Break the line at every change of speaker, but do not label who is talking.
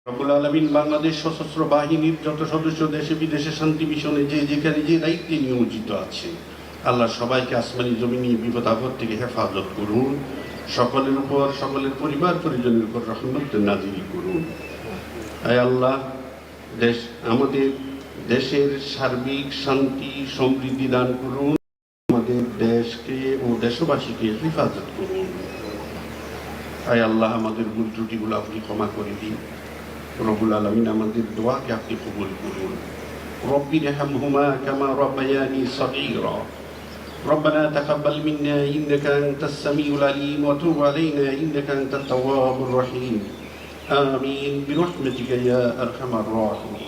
রব্বুল আলামিন বাংলাদেশ সশস্ত্র বাহিনীর যত সদস্য দেশে বিদেশে শান্তি মিশনে যে যেখানে যে দায়িত্বে নিয়োজিত আছে, আল্লাহ সবাইকে আসমানি জমিনি বিপদ আপদ থেকে হেফাজত করুন, সকলের উপর সকলের পরিবার পরিজনের উপর রহমত নাজিল করুন। আয় আল্লাহ, আমাদের দেশের সার্বিক শান্তি সমৃদ্ধি দান করুন, আমাদের দেশকে ও দেশবাসীকে হেফাজত করুন। আয় আল্লাহ, আমাদের ভুল ত্রুটিগুলো আপনি ক্ষমা করে দিন। রব্বুল আলামিন আমাদের দোয়াকে আপনি কবুল করুন। রব্বি রহমহুমা কামা রব্বায়ানি সগীরা। ربنا تقبل منا إنك أنت السميع العليم وتب علينا إنك أنت التواب الرحيم. آمين برحمتك يا أرحم الراحمين.